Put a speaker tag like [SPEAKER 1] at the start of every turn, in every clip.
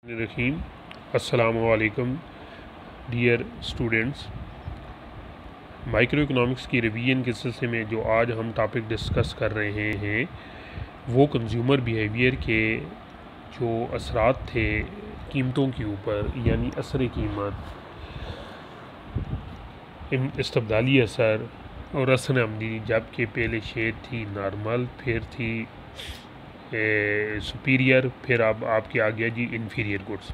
[SPEAKER 1] रहीम अस्सलामुअलैकुम dear students. Micro economics की revision के सिलसिले में जो आज हम टॉपिक डिस्कस कर रहे हैं वो कंज्यूमर बिहेवियर के जो असरात थे कीमतों के ऊपर, यानी असर कीमत, इस्तबदाली असर और असर आमदनी। जबकि पहले शेड थी नॉर्मल, फिर थी सुपीरियर, फिर अब आपके आ गया जी इन्फीरियर गुड्स।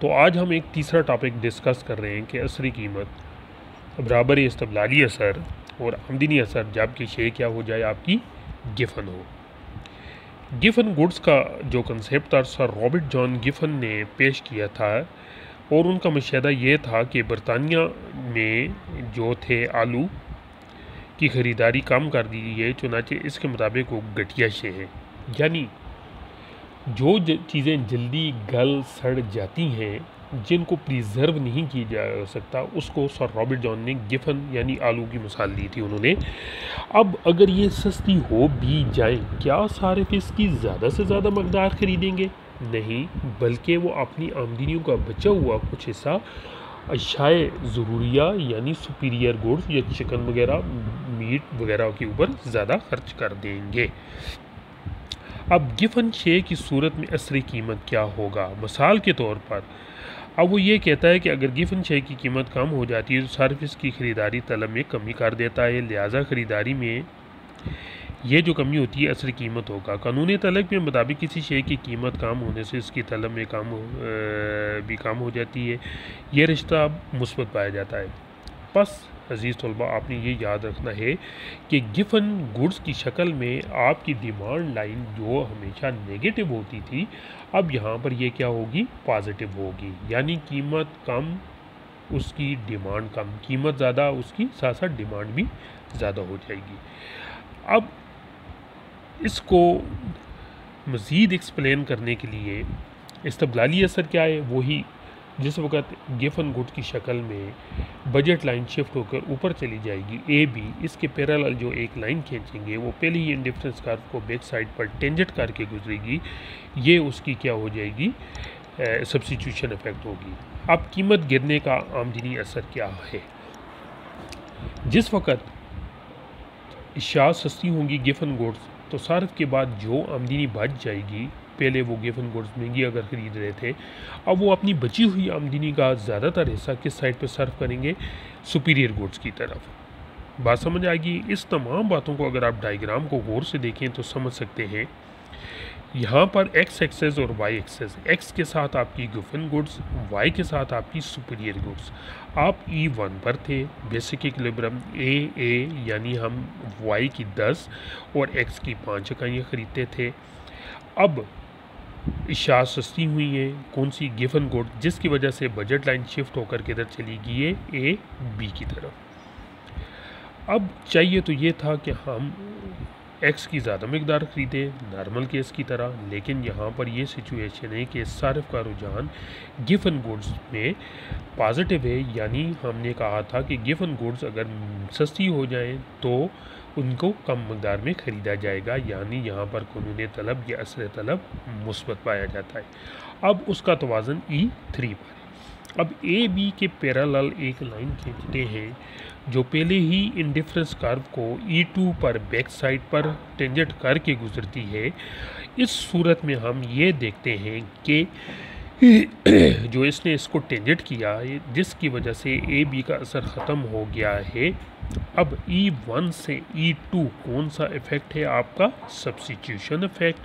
[SPEAKER 1] तो आज हम एक तीसरा टॉपिक डिस्कस कर रहे हैं कि असरी कीमत बराबर इस्तबदाली असर और आमदनी असर जबकि शे क्या हो जाए, आपकी गिफन हो। गिफन गुड्स का जो कंसेप्ट था सर रॉबर्ट जॉन गिफन ने पेश किया था और उनका मुशाहदा ये था कि बरतानिया में जो थे आलू की ख़रीदारी कम कर दी है, चुनाचे इसके मुताबिक वो घटिया शे है, यानी जो चीज़ें जल्दी गल सड़ जाती हैं, जिनको प्रिजर्व नहीं किया जा सकता, उसको सर रॉबर्ट जॉन ने गिफन यानी आलू की मिसाल दी थी उन्होंने। अब अगर ये सस्ती हो भी जाए, क्या सारे इसकी ज़्यादा से ज़्यादा मकदार ख़रीदेंगे? नहीं, बल्कि वो अपनी आमदनियों का बचा हुआ कुछ हिस्सा अशाए ज़रूरिया यानी सुपीरियर गुड्स या चिकन वगैरह, मीट वगैरह के ऊपर ज़्यादा खर्च कर देंगे। अब गिफन शे की सूरत में असली कीमत क्या होगा? मिसाल के तौर पर अब वो ये कहता है कि अगर गिफन शे की कीमत कम हो जाती है तो सर्विस की ख़रीदारी तलब में कमी कर देता है, लिहाजा ख़रीदारी में ये जो कमी होती है असली कीमत होगा। कानूनी तलब के मुताबिक किसी शे की कीमत कम होने से इसकी तलब में भी कम हो जाती है। ये रिश्ता मुस्बत पाया जाता है। बस अजीज़ तलबा, आपने ये याद रखना है कि गिफन गुड्स की शक्ल में आपकी डिमांड लाइन जो हमेशा नेगेटिव होती थी, अब यहाँ पर ये क्या होगी, पॉजिटिव होगी। यानी कीमत कम, उसकी डिमांड कम, कीमत ज़्यादा, उसकी साथ साथ डिमांड भी ज़्यादा हो जाएगी। अब इसको मज़ीद एक्सप्लेन करने के लिए इस्तबदाली असर क्या है, वही जिस वक्त गिफन गुड की शक्ल में बजट लाइन शिफ्ट होकर ऊपर चली जाएगी ए बी, इसके पैरेलल जो एक लाइन खींचेंगे वो पहले ही इंडिफरेंस कर्व को बैक साइड पर टेंजेंट करके गुजरेगी। ये उसकी क्या हो जाएगी, सब्स्टिट्यूशन इफेक्ट होगी। अब कीमत गिरने का आमदनी असर क्या है? जिस वक्त इशाया सस्ती होंगी गिफन गुड्स, तो सार्फ के बाद जो आमदनी बच जाएगी, पहले वो गिफन गुड्स महंगी अगर ख़रीद रहे थे, अब वो अपनी बची हुई आमदनी का ज़्यादातर हिस्सा किस साइड पर सर्व करेंगे, सुपीरियर गुड्स की तरफ। बात समझ आएगी? इस तमाम बातों को अगर आप डायग्राम को गौर से देखें तो समझ सकते हैं। यहाँ पर एक्स एक्सेस और वाई एक्सेस, एक्स के साथ आपकी गिफन गुड्स, वाई के साथ आपकी सुपीरियर गुड्स। आप E1 पर थे, बेसिक इक्विलिब्रियम ए यानी हम वाई की 10 और एक्स की 5 इकाइयाँ ख़रीदते थे। अब इशाया सस्ती हुई है, कौन सी, गिफन गुड, जिसकी वजह से बजट लाइन शिफ्ट होकर किधर चली गई है, ए बी की तरफ। अब चाहिए तो ये था कि हम एक्स की ज़्यादा मकदार ख़रीदे नॉर्मल केस की तरह, लेकिन यहाँ पर ये सिचुएशन है कि सार्फ का रुझान गिफन गुड्स में पॉजिटिव है। यानी हमने कहा था कि गिफन गुड्स अगर सस्ती हो जाए तो उनको कम मकदार में ख़रीदा जाएगा, यानी यहाँ पर कानूनी तलब या असर तलब मुस्बत पाया जाता है। अब उसका तवाज़न E3 पर है। अब ए बी के पैरेलल एक लाइन खींचते हैं जो पहले ही इंडिफरेंस कर्व को E2 पर बैक साइड पर टेंजेंट करके गुजरती है। इस सूरत में हम ये देखते हैं कि जो इसने इसको टेंजेंट किया, जिसकी वजह से ए बी का असर ख़त्म हो गया है। अब E1 से E2 कौन सा इफ़ेक्ट है आपका, सब्स्टिट्यूशन इफ़ेक्ट,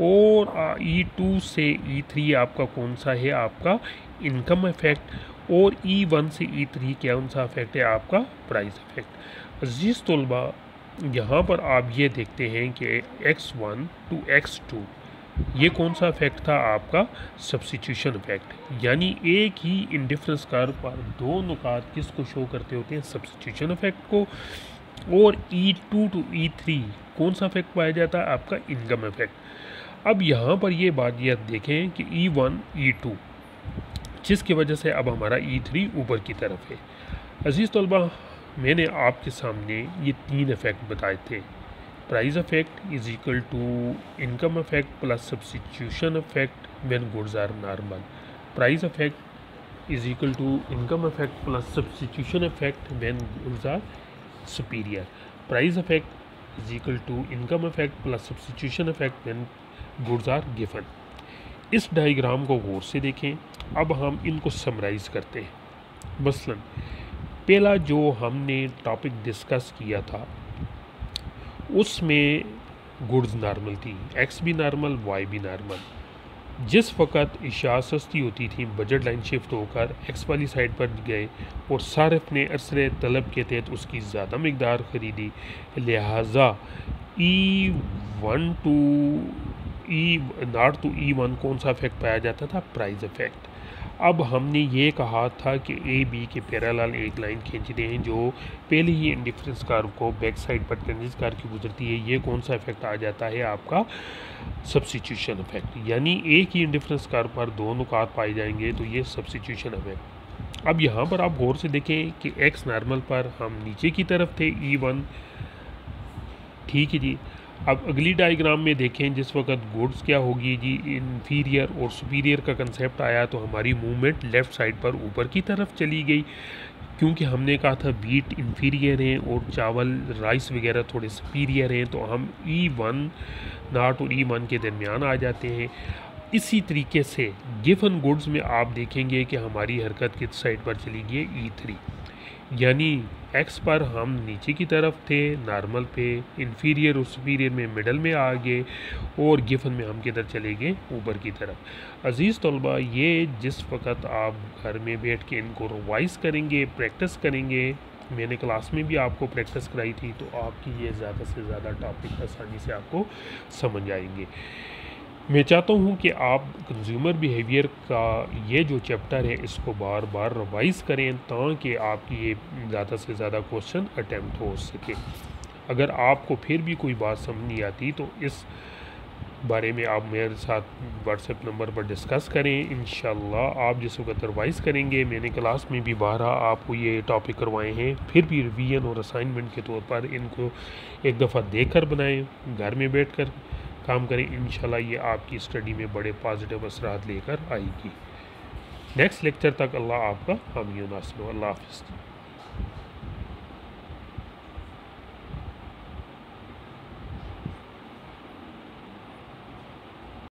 [SPEAKER 1] और E2 से E3 आपका कौन सा है, आपका इनकम इफ़ेक्ट, और E1 से E3 कौन सा इफ़ेक्ट है, आपका प्राइस इफ़ेक्ट। अजीज़ तलबा, यहाँ पर आप ये देखते हैं कि X1 to X2 ये कौन सा इफेक्ट था, आपका सब्स्टिट्यूशन इफेक्ट। यानी एक ही इंडिफरेंस कर्व पर दो नुकात किसको शो करते होते हैं, सब्स्टिट्यूशन इफेक्ट को, और E2 to E3 कौन सा इफेक्ट पाया जाता है, आपका इनकम इफेक्ट। अब यहाँ पर ये बात ये देखें कि E1 E2 जिसकी वजह से अब हमारा E3 ऊपर की तरफ है। अजीज़ तलबा, मैंने आपके सामने ये तीन इफेक्ट बताए थे, price effect is equal to income effect plus substitution effect when goods are normal. Price effect is equal to income effect plus substitution effect when goods are superior. Price effect is equal to income effect plus substitution effect when goods are given. इस diagram को गौर से देखें। अब हम इनको summarise करते हैं। मसलन पहला जो हमने टॉपिक डिस्कस किया था उसमें गुड्स नॉर्मल थी, एक्स भी नॉर्मल, वाई भी नॉर्मल। जिस वक़्त इशा सस्ती होती थी बजट लाइन शिफ्ट होकर एक्स वाली साइड पर गए और सारिफ ने असर तलब के तहत उसकी ज़्यादा मकदार ख़रीदी, लिहाजा E1 to E0 to E1 कौन सा इफेक्ट पाया जाता था? Price effect. अब हमने ये कहा था कि ए बी के पैरेलल एक लाइन खींचते हैं जो पहले ही इंडिफरेंस कर्व को बैक साइड पर टेंजेंस कर्व की गुजरती है। ये कौन सा इफेक्ट आ जाता है? आपका सब्स्टिट्यूशन इफेक्ट। यानी एक ही इंडिफरेंस कर्व पर दो नुकात पाए जाएंगे तो ये सब्स्टिट्यूशन इफेक्ट। अब यहाँ पर आप गौर से देखें कि एक्स नॉर्मल पर हम नीचे की तरफ थे E1, ठीक है जी। अब अगली डायग्राम में देखें, जिस वक्त गुड्स क्या होगी जी, इन्फीरियर और सुपीरियर का कंसेप्ट आया तो हमारी मूवमेंट लेफ़्ट साइड पर ऊपर की तरफ चली गई, क्योंकि हमने कहा था वीट इन्फीरियर हैं और चावल राइस वगैरह थोड़े सुपीरियर हैं, तो हम E1 नॉट और E1 के दरमियान आ जाते हैं। इसी तरीके से गिवन गुड्स में आप देखेंगे कि हमारी हरकत किस साइड पर चली गई है? E3। यानी एक्स पर हम नीचे की तरफ थे नॉर्मल पे, इन्फीरियर और सुपीरियर में मिडल में आ गए, और गिवन में हम किधर चले गए? ऊपर की तरफ। अजीज़ तलबा, ये जिस वक़्त आप घर में बैठ के इनको रिवाइज़ करेंगे, प्रैक्टिस करेंगे, मैंने क्लास में भी आपको प्रैक्टिस कराई थी, तो आपकी ये ज़्यादा से ज़्यादा टॉपिक आसानी से आपको समझ आएंगे। मैं चाहता हूँ कि आप कंज्यूमर बिहेवियर का ये जो चैप्टर है इसको बार बार रिवाइज़ करें ताकि आपकी ये ज़्यादा से ज़्यादा क्वेश्चन अटैम्प्ट हो सके। अगर आपको फिर भी कोई बात समझ नहीं आती तो इस बारे में आप मेरे साथ व्हाट्सएप नंबर पर डिस्कस करें। इंशाल्लाह आप जिस वक्त रिवाइज़ करेंगे, मैंने क्लास में भी बारहा आपको ये टॉपिक करवाए हैं, फिर भी रिवीजन और असाइनमेंट के तौर पर इनको एक दफ़ा देख कर बनाएँ, घर में बैठ कर काम करें। इंशाल्लाह ये आपकी स्टडी में बड़े पॉजिटिव असरात लेकर आएगी। नेक्स्ट लेक्चर तक अल्लाह आपका हामी नासिर। अल्लाह हाफ़िज़।